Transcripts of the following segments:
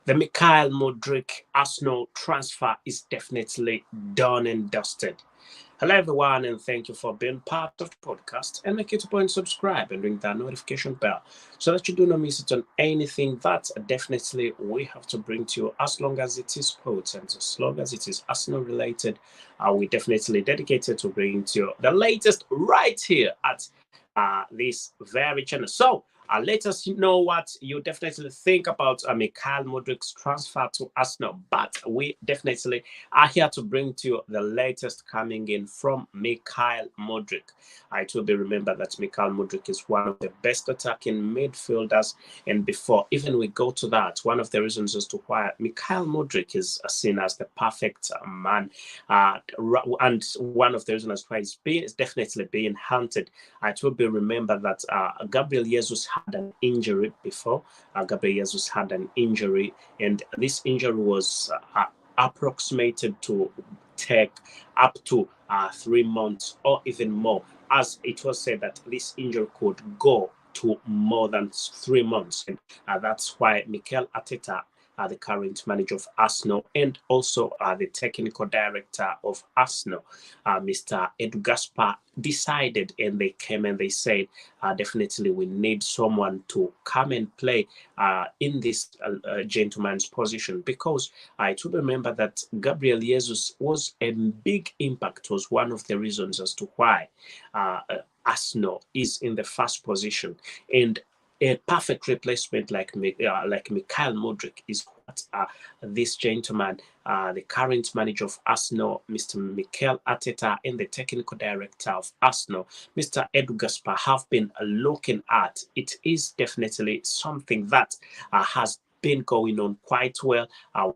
The Mikhail Mudryk Arsenal transfer is definitely done and dusted. Hello, everyone, and thank you for being part of the podcast. And make it a point to subscribe and ring that notification bell so that you do not miss it on anything that definitely we have to bring to you. As long as it is sports and as long as it is Arsenal related, we definitely dedicated to bringing to you the latest right here at this very channel. So, let us know what you definitely think about Mikhail Modric's transfer to Arsenal. But we definitely are here to bring to you the latest coming in from Mikhail Modric. I to be remember that Mikhail Modric is one of the best attacking midfielders. And before even we go to that, one of the reasons as to why Mikhail Modric is seen as the perfect man, and one of the reasons why is definitely being hunted. I to be remember that Gabriel Jesus had an injury before. Gabriel Jesus had an injury, and this injury was approximated to take up to 3 months or even more, as it was said that this injury could go to more than 3 months. And that's why Mikel Arteta, the current manager of Arsenal, and also the technical director of Arsenal, Mr. Edu Gaspar, decided, and they came and they said, definitely we need someone to come and play in this gentleman's position, because I do remember that Gabriel Jesus was a big impact, was one of the reasons as to why Arsenal is in the first position. And a perfect replacement like Mikhail Modric is what this gentleman, the current manager of Arsenal, Mr. Mikel Arteta, and the technical director of Arsenal, Mr. Edu Gaspar, have been looking at. It is definitely something that has been going on quite well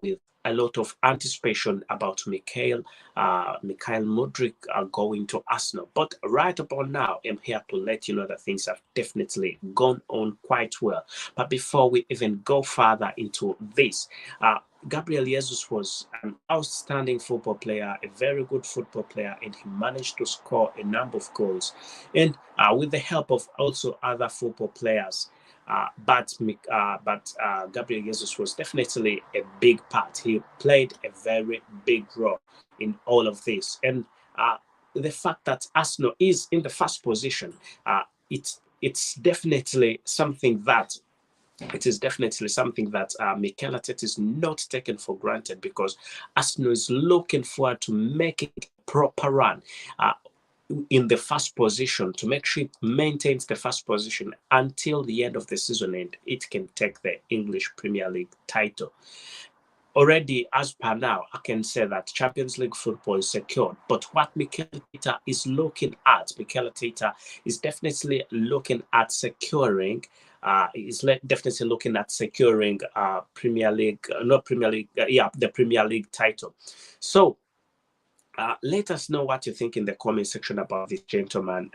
with a lot of anticipation about Mikhail Mudryk going to Arsenal. But right upon now, I'm here to let you know that things have definitely gone on quite well. But before we even go further into this, Gabriel Jesus was an outstanding football player, a very good football player, and he managed to score a number of goals. And with the help of also other football players, but Gabriel Jesus was definitely a big part. He played a very big role in all of this, and the fact that Arsenal is in the first position, it's definitely something that Mikel Arteta is not taken for granted, because Arsenal is looking forward to making a proper run in the first position, to make sure it maintains the first position until the end of the season and it can take the English Premier League title. Already, as per now, I can say that Champions League football is secured. But what Mikel Arteta is looking at, Mikel Arteta is definitely looking at securing definitely looking at securing Premier League, not Premier League, the Premier League title. So let us know what you think in the comment section about this gentleman,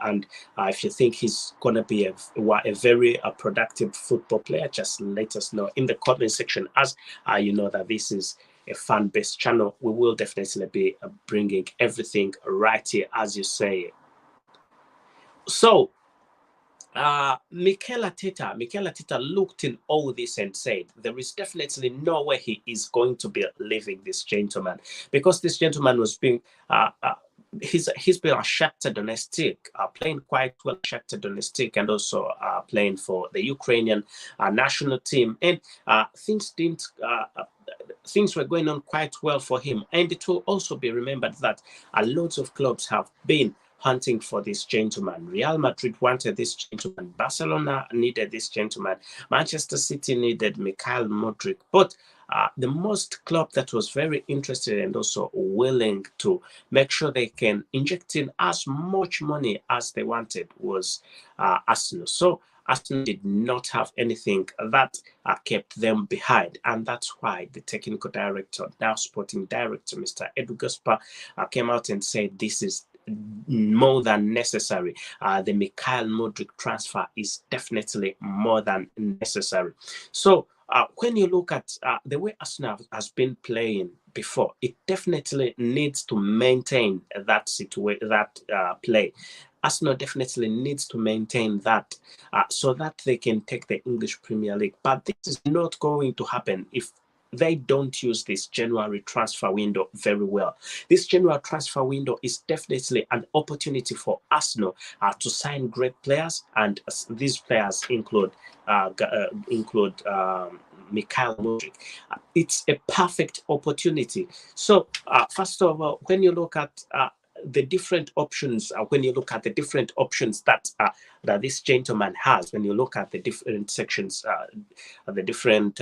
and if you think he's going to be a very productive football player, just let us know in the comment section. As you know that this is a fan-based channel, we will definitely be bringing everything right here as you say. So Mikel Arteta looked in all this and said there is definitely no way he is going to be leaving this gentleman, because this gentleman was being he's been a Shakhtar Donetsk, playing quite well Shakhtar Donetsk, and also playing for the Ukrainian national team, and things were going on quite well for him. And it will also be remembered that lots of clubs have been hunting for this gentleman. Real Madrid wanted this gentleman. Barcelona needed this gentleman. Manchester City needed Mikhail Modric. But the most club that was very interested and also willing to make sure they can inject in as much money as they wanted was Arsenal. So Arsenal did not have anything that kept them behind, and that's why the technical director, now sporting director, Mr. Edu Gaspar, came out and said this is more than necessary. The Mikhail Modric transfer is definitely more than necessary. So when you look at the way Arsenal has been playing before, it definitely needs to maintain that play. Arsenal definitely needs to maintain that so that they can take the English Premier League. But this is not going to happen if they don't use this January transfer window very well. This January transfer window is definitely an opportunity for Arsenal to sign great players, and these players include MYKHAILO Mudryk. It's a perfect opportunity. So, first of all, when you look at the different options, that this gentleman has, when you look at the different sections, the different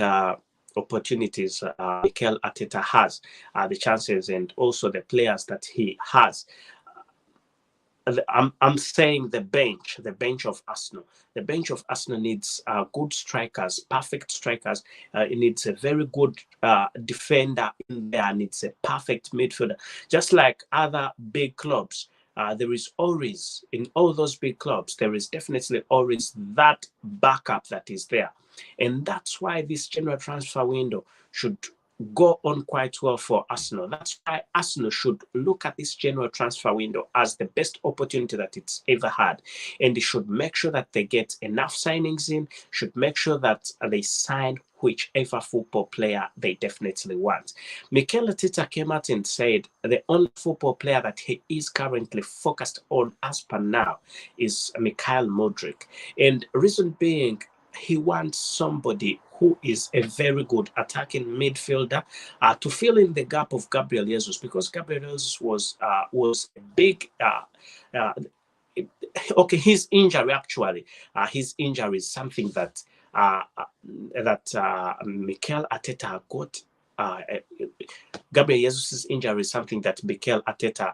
opportunities Mikel Arteta has, the chances, and also the players that he has. I'm saying the bench of Arsenal. The bench of Arsenal needs good strikers, perfect strikers. It needs a very good defender in there. Needs a perfect midfielder. Just like other big clubs, there is always, in all those big clubs, there is definitely always that backup that is there. And that's why this general transfer window should go on quite well for Arsenal. That's why Arsenal should look at this general transfer window as the best opportunity that it's ever had. And they should make sure that they get enough signings in, should make sure that they sign whichever football player they definitely want. Mikel Arteta came out and said the only football player that he is currently focused on as per now is MYKHAILO Modric. And reason being, he wants somebody who is a very good attacking midfielder to fill in the gap of Gabriel Jesus, because Gabriel Jesus was a big okay, his injury is something that Mikel Arteta got. Gabriel Jesus' injury is something that Mikel Arteta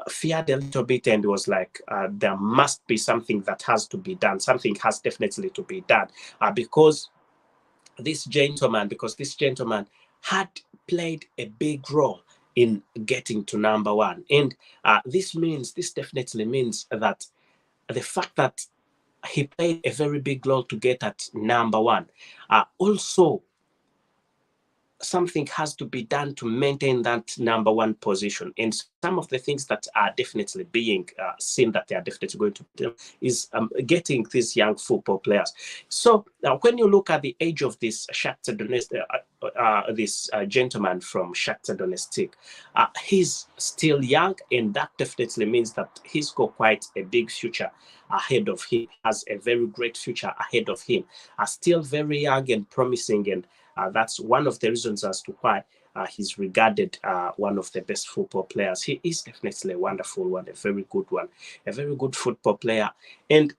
feared a little bit, and was like, there must be something that has to be done. Something has definitely to be done because this gentleman had played a big role in getting to number one. And this definitely means that the fact that he played a very big role to get at number one, also something has to be done to maintain that number one position. And some of the things that are definitely being seen that they are definitely going to do is getting these young football players. So when you look at the age of this Shakhtar Donetsk, this gentleman from Shakhtar Donetsk, he's still young, and that definitely means that he's got quite a big future ahead of him. He has a very great future ahead of him. Still very young and promising, and that's one of the reasons as to why he's regarded one of the best football players. He is definitely a wonderful one, a very good football player. And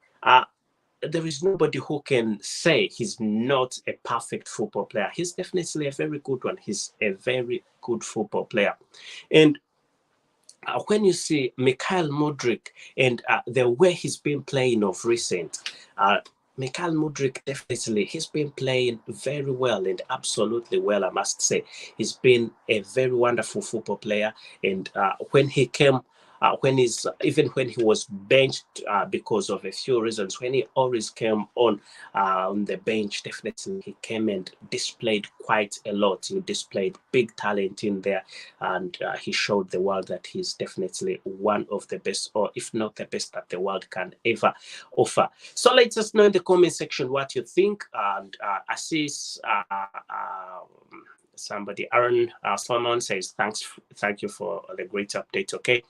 there is nobody who can say he's not a perfect football player. He's definitely a very good one. He's a very good football player. And when you see MYKHAILO Mudryk and the way he's been playing of recent, MYKHAILO Mudryk definitely, he's been playing very well, and absolutely well, I must say. He's been a very wonderful football player. And when he came, even when he was benched because of a few reasons, when he always came on the bench, definitely he came and displayed quite a lot. He displayed big talent in there, and he showed the world that he's definitely one of the best, or if not the best, that the world can ever offer. So let us know in the comment section what you think. And I see somebody, Aaron Solomon, says thank you for the great update. Okay.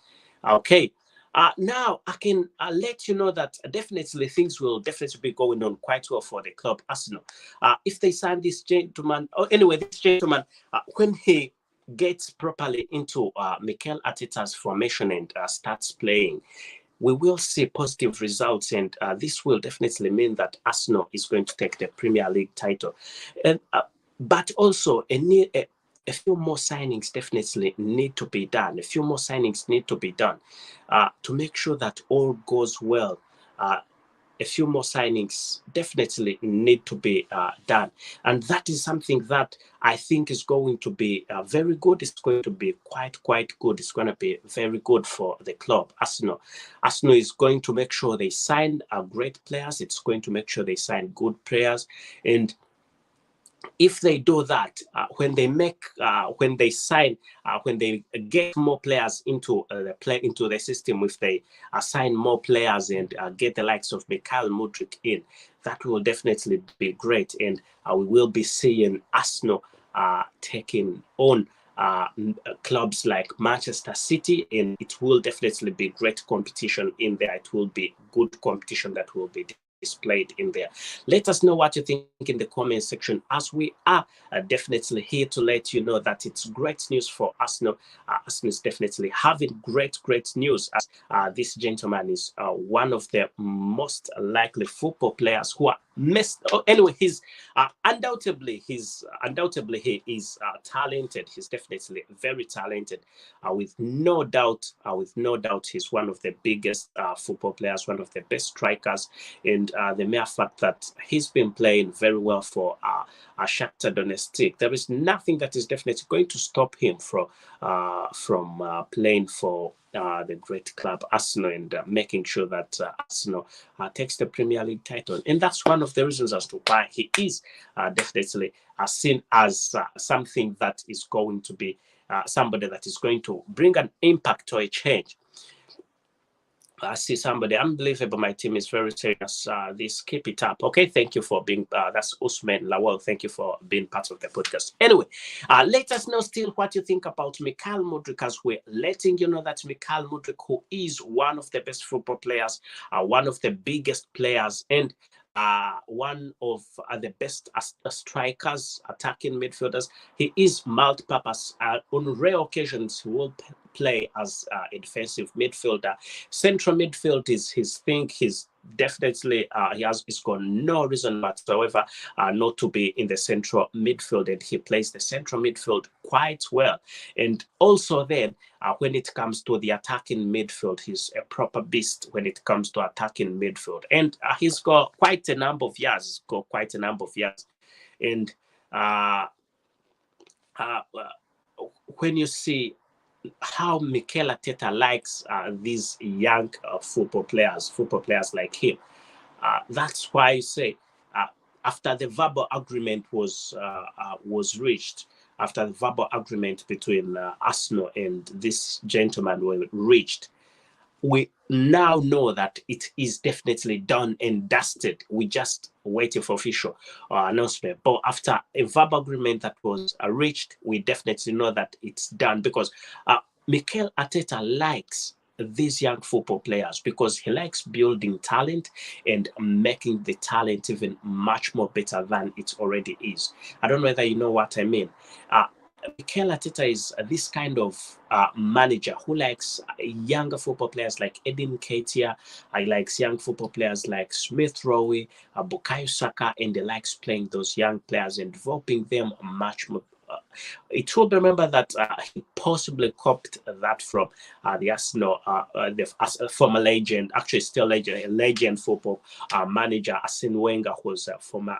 Now I can let you know that definitely things will definitely be going on quite well for the club Arsenal. If they sign this gentleman, this gentleman, when he gets properly into Mikel Arteta's formation and starts playing, we will see positive results, and this will definitely mean that Arsenal is going to take the Premier League title. And but also a few more signings definitely need to be done. A few more signings need to be done to make sure that all goes well. A few more signings definitely need to be done. And that is something that I think is going to be very good. It's going to be quite good. It's going to be very good for the club, Arsenal. Arsenal is going to make sure they sign great players. It's going to make sure they sign good players. And if they do that, when they sign, when they get more players into the system, if they assign more players and get the likes of Mikhail Mudryk in, that will definitely be great, and we will be seeing Arsenal taking on clubs like Manchester City, and it will definitely be great competition in there. It will be good competition that will be displayed in there. Let us know what you think in the comment section, as we are definitely here to let you know that it's great news for Arsenal. Arsenal is definitely having great news, as this gentleman is one of the most likely football players who are missed. Oh, anyway, he's undoubtedly he is talented. He's definitely very talented. With no doubt, he's one of the biggest football players, one of the best strikers, and the mere fact that he's been playing very well for Shakhtar Donetsk, there is nothing that is definitely going to stop him from playing for the great club Arsenal, and making sure that Arsenal takes the Premier League title. And that's one of the reasons as to why he is definitely seen as something that is going to be somebody that is going to bring an impact or a change. I see somebody unbelievable. My team is very serious. This keep it up. Okay, thank you for being. That's Usman Lawal. Thank you for being part of the podcast. Anyway, let us know still what you think about Mikhail Modric, as we're letting you know that Mikhail Modric, who is one of the best football players, one of the biggest players, and one of the best strikers, attacking midfielders. He is multi-purpose. On rare occasions, he will play as a defensive midfielder. Central midfield is his thing. He's definitely he's got no reason whatsoever not to be in the central midfield, and he plays the central midfield quite well. And also then when it comes to the attacking midfield, he's a proper beast when it comes to attacking midfield, and he's got quite a number of years. And when you see how Mikel Arteta likes these young football players like him, that's why I say after the verbal agreement was reached, after the verbal agreement between Arsenal and this gentleman were reached, we now know that it is definitely done and dusted. We just waiting for official announcement. But after a verbal agreement that was reached, we definitely know that it's done, because Mikel Arteta likes these young football players, because he likes building talent and making the talent even much more better than it already is. I don't know whether you know what I mean. Mikel Arteta is this kind of manager who likes younger football players like Edin Ketia. He likes young football players like Smith Rowe, Bukayo Saka, and he likes playing those young players and developing them much more. It should be remembered that he possibly copied that from the Arsenal, the former legend, actually still legend football manager Arsene Wenger, who was a former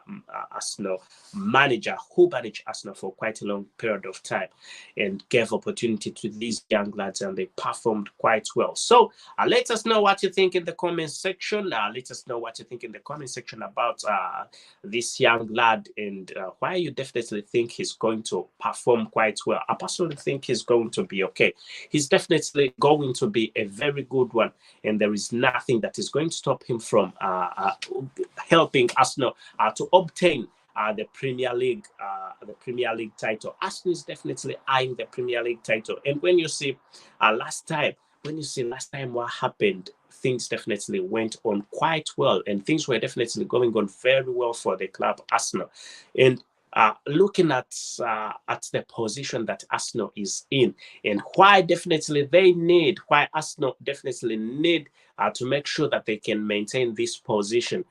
Arsenal manager who managed Arsenal for quite a long period of time and gave opportunity to these young lads, and they performed quite well. So let us know what you think in the comment section. Let us know what you think in the comment section about this young lad, and why you definitely think he's going to perform quite well. I personally think he's going to be okay. He's definitely going to be a very good one, and there is nothing that is going to stop him from helping Arsenal to obtain the Premier League title. Arsenal is definitely eyeing the Premier League title, and when you see last time what happened, things definitely went on quite well, and things were definitely going on very well for the club Arsenal. And looking at the position that Arsenal is in, and why Arsenal definitely need to make sure that they can maintain this position.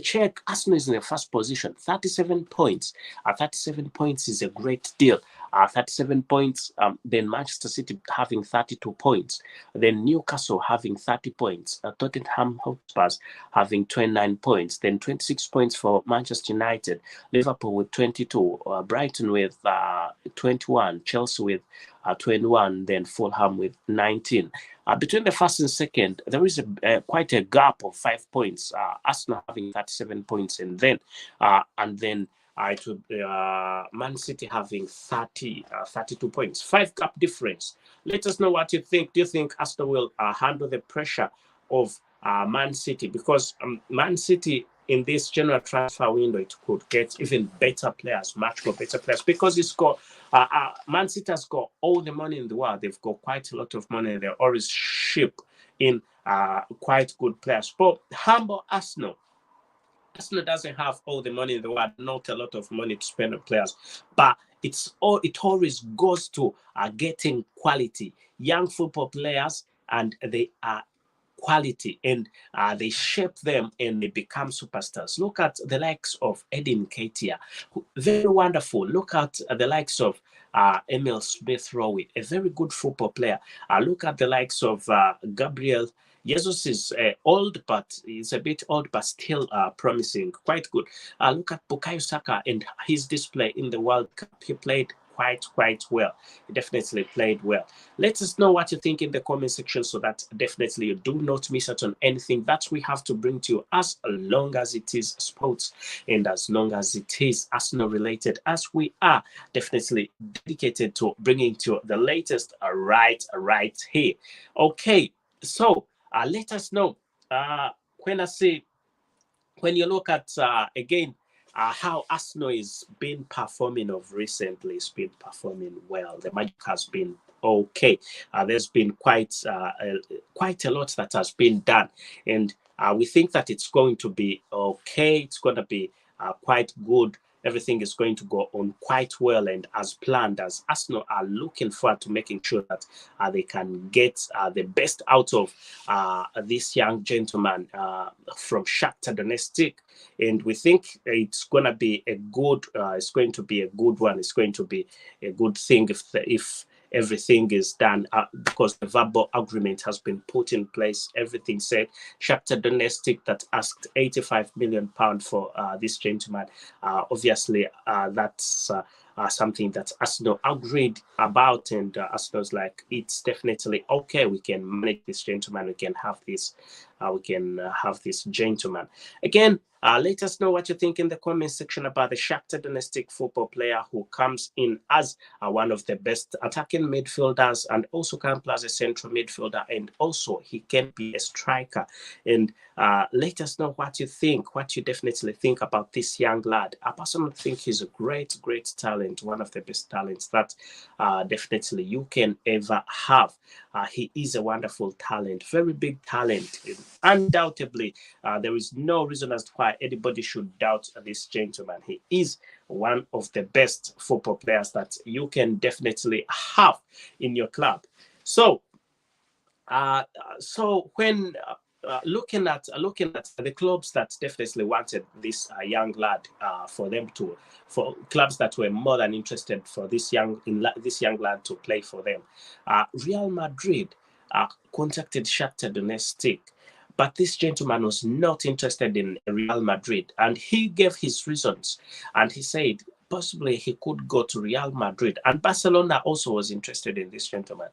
Check, Arsenal is in the first position, 37 points. 37 points is a great deal. 37 points, then Manchester City having 32 points, then Newcastle having 30 points, Tottenham Hotspur having 29 points, then 26 points for Manchester United, Liverpool with 22, Brighton with 21, Chelsea with 21, then Fulham with 19. Between the first and second, there is quite a gap of 5 points. Arsenal having 37 points, and then it would Man City having 32 points, 5 gap difference. Let us know what you think. Do you think Arsenal will handle the pressure of Man City? Because Man City in this general transfer window, it could get even better players, much more better players, because it's got Man City has got all the money in the world. They've got quite a lot of money. They're always ship in quite good players. But humble Arsenal doesn't have all the money in the world, not a lot of money to spend on players, but it always goes to getting quality young football players, and they are quality, and they shape them and they become superstars. Look at the likes of Edin Ketia, very wonderful. Look at the likes of Emil Smith Rowe, a very good football player. Look at the likes of Gabriel Jesus is old, but he's a bit old, but still promising, quite good. Look at Bukayo Saka and his display in the World Cup. He played quite well. He definitely played well. Let us know what you think in the comment section, so that definitely you do not miss out on anything that we have to bring to you, as long as it is sports and as long as it is Arsenal related, as we are definitely dedicated to bringing to you the latest right here. Okay, so let us know when you look at again how Arsenal is been performing of recently. It's been performing well. The magic has been okay. There's been quite a lot that has been done, and we think that it's going to be okay. It's going to be quite good. Everything is going to go on quite well and as planned, as Arsenal are looking forward to making sure that they can get the best out of this young gentleman from Shakhtar Donetsk. And we think it's going to be a good one. It's going to be a good thing if everything is done, because the verbal agreement has been put in place. Everything said. Shakhtar Donetsk that asked £85 million for this gentleman. Obviously, that's something that Arsenal agreed about, and Arsenal's like, it's definitely okay. We can manage this gentleman. We can have this. Have this gentleman again. Let us know what you think in the comment section about the Shakhtar Donetsk football player who comes in as one of the best attacking midfielders, and also can play as a central midfielder, and also he can be a striker. And let us know what you think, what you definitely think about this young lad. I personally think he's a great talent, one of the best talents that definitely you can ever have. He is a wonderful talent, very big talent. Undoubtedly, there is no reason as to why anybody should doubt this gentleman. He is one of the best football players that you can definitely have in your club. So, when looking at the clubs that definitely wanted this young lad, for clubs that were more than interested for this young lad to play for them, Real Madrid contacted Shakhtar Donetsk. But this gentleman was not interested in Real Madrid, and he gave his reasons. And he said possibly he could go to Real Madrid, and Barcelona also was interested in this gentleman.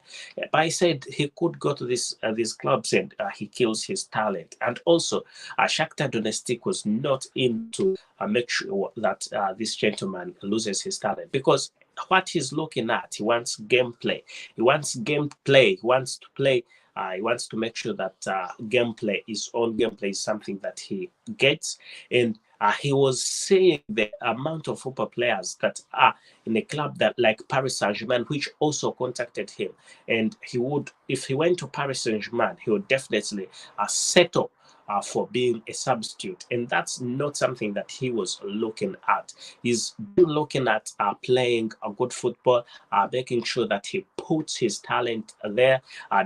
But he said he could go to these clubs, and he kills his talent. And also, Shakhtar Donetsk was not into make sure that this gentleman loses his talent, because what he's looking at, he wants gameplay. He wants gameplay. He wants to play. He wants to make sure that gameplay is something that he gets. And he was saying the amount of football players that are in a club that like Paris Saint-Germain, which also contacted him. And he would, if he went to Paris Saint-Germain, he would definitely settle for being a substitute. And that's not something that he was looking at. He's been looking at playing a good football, making sure that he puts his talent there,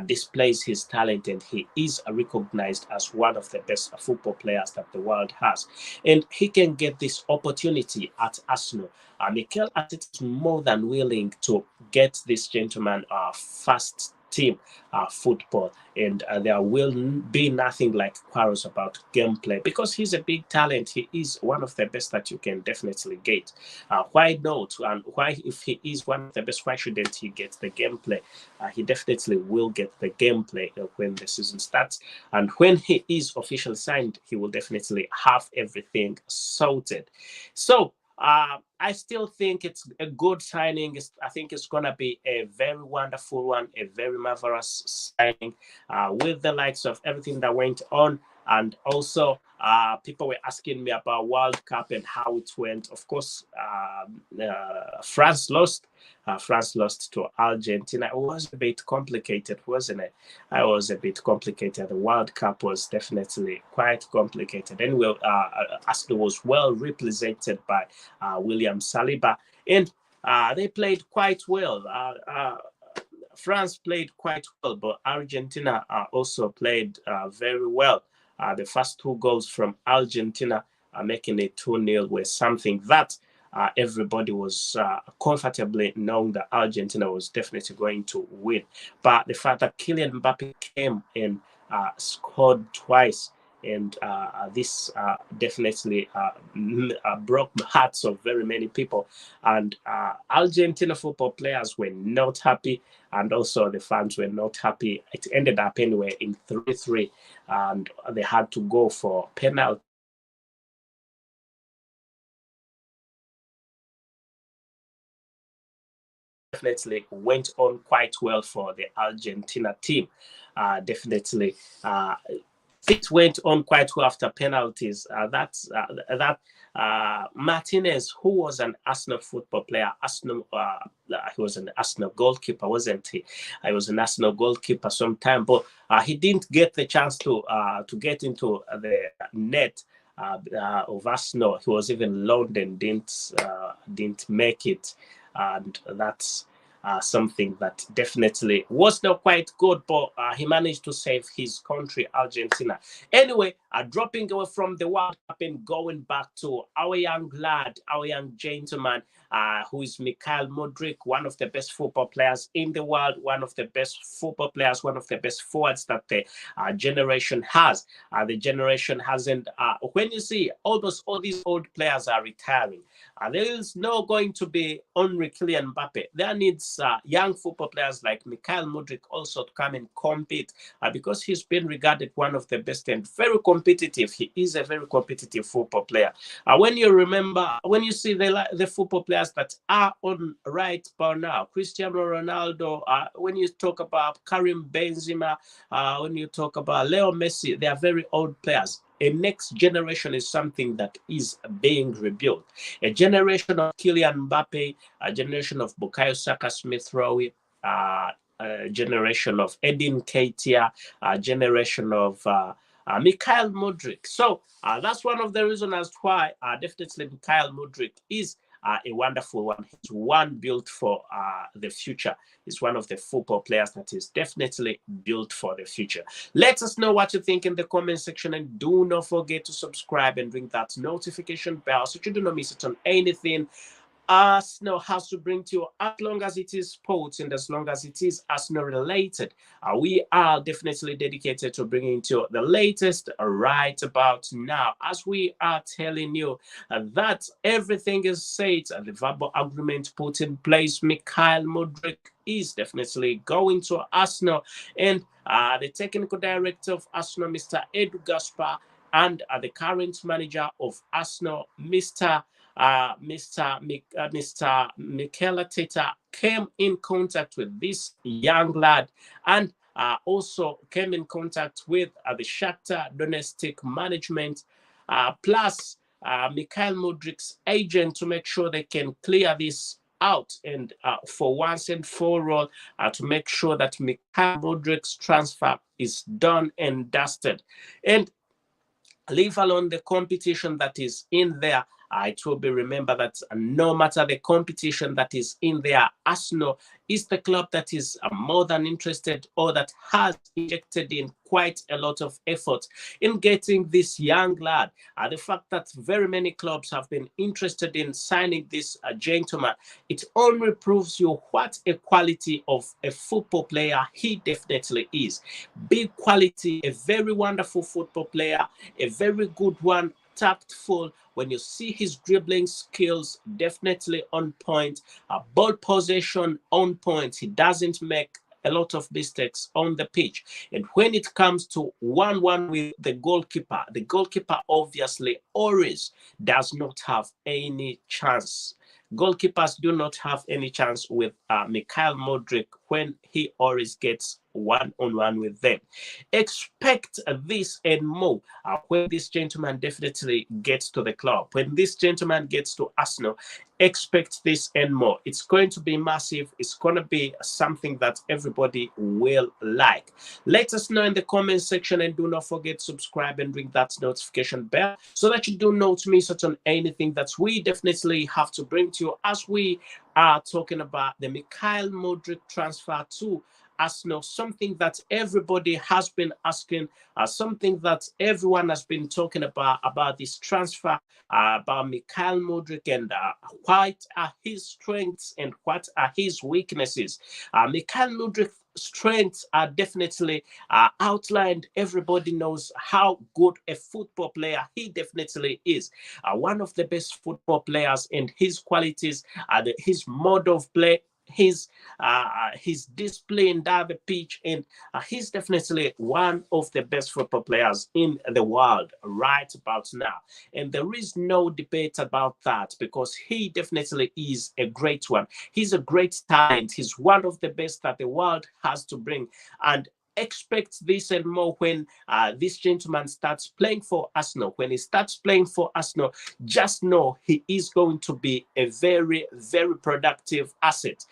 displays his talent, and he is recognized as one of the best football players that the world has. And he can get this opportunity at Arsenal. Mikel Arteta is more than willing to get this gentleman first team football, and there will be nothing like quarrels about gameplay, because he's a big talent. He is one of the best that you can definitely get. Why not? And why, if he is one of the best, why shouldn't he get the gameplay? He definitely will get the gameplay when the season starts, and when he is officially signed, he will definitely have everything sorted. So I still think it's a good signing. I think it's going to be a very wonderful one, a very marvelous signing with the likes of everything that went on. And also, people were asking me about World Cup and how it went. Of course, France lost. France lost to Argentina. It was a bit complicated, wasn't it? It was a bit complicated. The World Cup was definitely quite complicated. Anyway, Arsenal was well represented by William Saliba, and they played quite well. France played quite well, but Argentina also played very well. The first two goals from Argentina making it 2-0 were something that everybody was comfortably knowing that Argentina was definitely going to win. But the fact that Kylian Mbappe came and scored twice, and this definitely broke the hearts of very many people. And Argentina football players were not happy, and also the fans were not happy. It ended up anyway in 3-3, and they had to go for penalty. Definitely went on quite well for the Argentina team. Definitely, things went on quite well after penalties. That Martinez, who was an Arsenal football player, he was an Arsenal goalkeeper, wasn't he? He was an Arsenal goalkeeper sometime, but he didn't get the chance to get into the net of Arsenal. He was even loaned and didn't make it, and that's something that definitely was not quite good, but he managed to save his country, Argentina. Anyway, dropping away from the World Cup and going back to our young lad, our young gentleman, who is Mikhail Mudryk, one of the best football players in the world, one of the best football players, one of the best forwards that the generation has. The generation hasn't, when you see almost all these old players are retiring, there is no going to be only Kylian Mbappe. There needs young football players like Mikhail Mudryk also to come and compete because he's been regarded one of the best and very competitive. He is a very competitive football player. When you see the football players that are on right by now, Cristiano Ronaldo, when you talk about Karim Benzema, when you talk about Leo Messi, they are very old players. A next generation is something that is being rebuilt. A generation of Kylian Mbappe, a generation of Bukayo Saka, Smith Rowe, a generation of Edin Ketia, a generation of Mikhail Mudryk. So that's one of the reasons as to why definitely Mikhail Mudryk is a wonderful one. He's one built for the future. He's one of the football players that is definitely built for the future. Let us know what you think in the comment section, and do not forget to subscribe and ring that notification bell so you do not miss it on anything Arsenal has to bring to you, as long as it is sports and as long as it is Arsenal related. We are definitely dedicated to bringing to you the latest right about now, as we are telling you that everything is set, the verbal agreement put in place. Mikhail Mudryk is definitely going to Arsenal, and the technical director of Arsenal, Mr. Edu Gaspar, and the current manager of Arsenal, Mr. Mikel Arteta, came in contact with this young lad, and also came in contact with the Shakhtar Donetsk management, plus Mikhail Mudryk's agent, to make sure they can clear this out, and for once and for all, to make sure that Mikhail Mudryk's transfer is done and dusted. And leave alone the competition that is in there. It will be remembered that no matter the competition that is in there, Arsenal is the club that is more than interested, or that has injected in quite a lot of effort in getting this young lad. The fact that very many clubs have been interested in signing this gentleman, it only proves you what a quality of a football player he definitely is. Big quality, a very wonderful football player, a very good one, tactful. When you see his dribbling skills, definitely on point. Ball possession on point. He doesn't make a lot of mistakes on the pitch. And when it comes to 1-1 with the goalkeeper obviously always does not have any chance. Goalkeepers do not have any chance with Mikhail Mudryk when he always gets one-on-one with them. Expect this and more when this gentleman definitely gets to the club. When this gentleman gets to Arsenal, expect this and more. It's going to be massive. It's going to be something that everybody will like. Let us know in the comment section, and do not forget to subscribe and ring that notification bell so that you do not miss out on anything that we definitely have to bring to you as we are talking about the Mikhail Modric transfer to Arsenal, something that everybody has been asking, something that everyone has been talking about this transfer, about Mikhail Mudryk, and what are his strengths and what are his weaknesses. Mikhail Mudryk's strengths are definitely outlined. Everybody knows how good a football player he definitely is. One of the best football players, and his qualities, his mode of play, his discipline down the pitch, and he's definitely one of the best football players in the world right about now. And there is no debate about that, because he definitely is a great one. He's a great talent. He's one of the best that the world has to bring. And expect this and more when this gentleman starts playing for Arsenal. When he starts playing for Arsenal, just know he is going to be a very, very productive asset.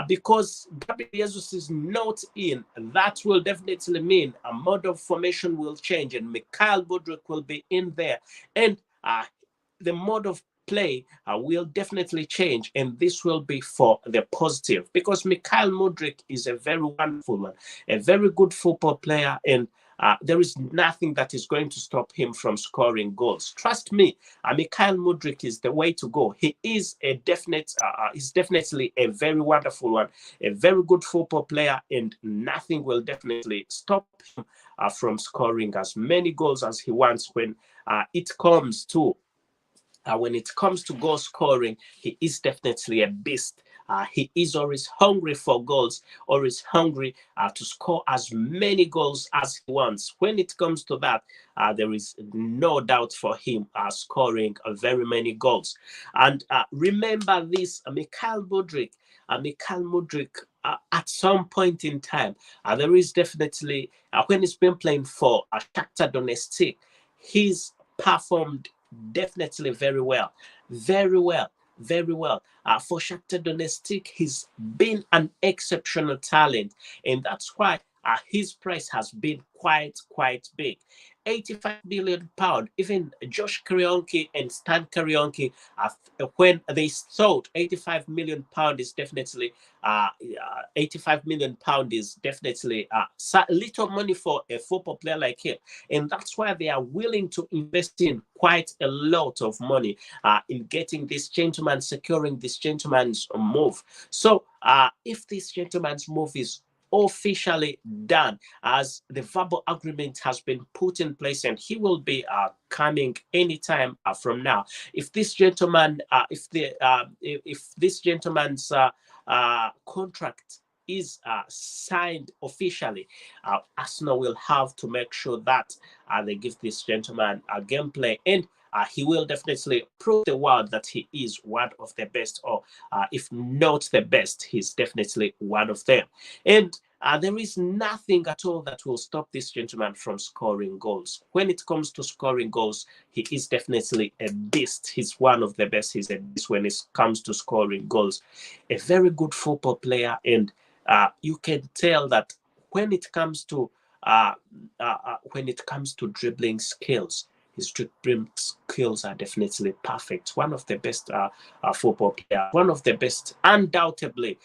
Because Gabriel Jesus is not in, that will definitely mean a mode of formation will change, and Mikhail Mudryk will be in there. And the mode of play will definitely change, and this will be for the positive, because Mikhail Mudryk is a very wonderful one, a very good football player, and there is nothing that is going to stop him from scoring goals. Trust me, Mikhail Mudryk is the way to go. He is a definite, he's definitely a very wonderful one, a very good football player, and nothing will definitely stop him from scoring as many goals as he wants when it comes to goal scoring. He is definitely a beast. He is always hungry for goals, always hungry to score as many goals as he wants. When it comes to that, there is no doubt for him scoring very many goals. And remember this, Mikhail Mudryk, at some point in time, there is definitely, when he's been playing for Shakhtar Donetsk, he's performed definitely very well, very well, very well. For Shakhtar Donetsk, he's been an exceptional talent, and that's why his price has been quite big. 85 million pound. Even Josh Krionki and Stan Krionki, when they thought 85 million pound is definitely 85 million pound is definitely little money for a football player like him, and that's why they are willing to invest in quite a lot of money in getting this gentleman, securing this gentleman's move. So if this gentleman's move is officially done, as the verbal agreement has been put in place, and he will be coming anytime from now. If this gentleman, if this gentleman's contract is signed officially, Arsenal will have to make sure that they give this gentleman a gameplay, and he will definitely prove the world that he is one of the best, or if not the best, he's definitely one of them. And there is nothing at all that will stop this gentleman from scoring goals. When it comes to scoring goals, he is definitely a beast. He's one of the best. He's a beast when it comes to scoring goals. A very good football player, and you can tell that when it comes to dribbling skills, his dribbling skills are definitely perfect. One of the best football players, one of the best, undoubtedly.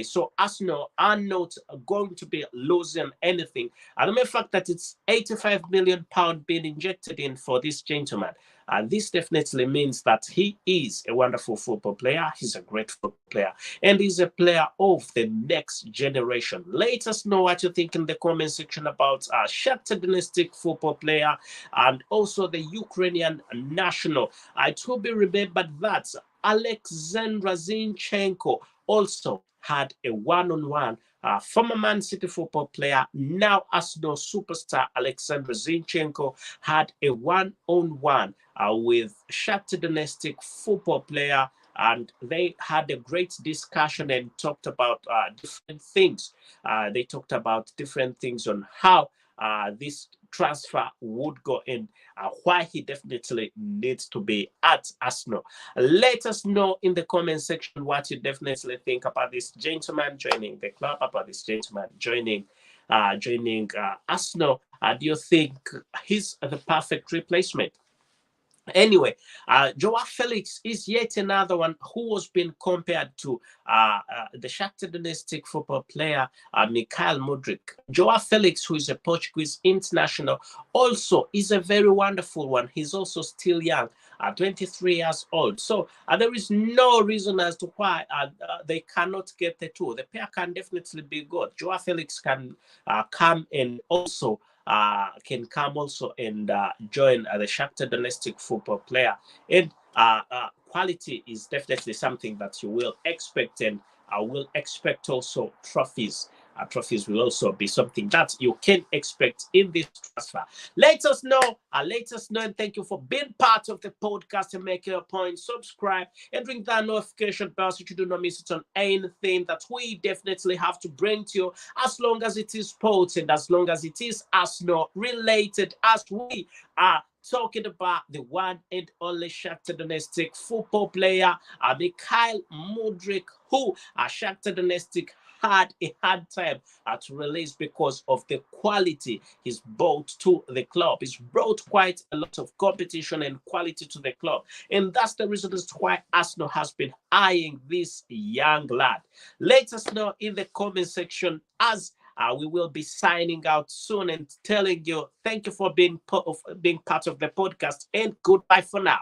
So Arsenal are not going to be losing anything. And the mere fact that it's 85 million pound being injected in for this gentleman, and this definitely means that he is a wonderful football player. He's a great football player, and he's a player of the next generation. Let us know what you think in the comment section about Shakhtar Donetsk football player, and also the Ukrainian national. It will be remembered that Alexander Zinchenko also had a one-on-one. Former Man City football player, now Arsenal superstar Alexander Zinchenko had a one-on-one with Shakhtar Donetsk football player, and they had a great discussion and talked about different things. They talked about different things on how this transfer would go in, why he definitely needs to be at Arsenal. Let us know in the comment section what you definitely think about this gentleman joining the club, about this gentleman joining Arsenal. Do you think he's the perfect replacement? Anyway, Joao Felix is yet another one who was being compared to the Shakhtar Donetsk football player Mikhail Mudryk. Joao Felix, who is a Portuguese international, also is a very wonderful one. He's also still young, 23 years old. So there is no reason as to why they cannot get the two. The pair can definitely be good. Joao Felix can come and also and join the Shakhtar Donetsk football player. And quality is definitely something that you will expect, and I will expect also trophies. Trophies will also be something that you can expect in this transfer. Let us know, and thank you for being part of the podcast. And make a point, subscribe, and ring that notification bell so you do not miss it on anything that we definitely have to bring to you, as long as it is sports and as long as it is Arsenal related, as we are talking about the one and only Shakhtar Donetsk football player, Mikhail Mudryk, who Shakhtar Donetsk had a hard time to release because of the quality he's brought to the club. He's brought quite a lot of competition and quality to the club. And that's the reason as to why Arsenal has been eyeing this young lad. Let us know in the comment section, as we will be signing out soon and telling you thank you for being part of the podcast, and goodbye for now.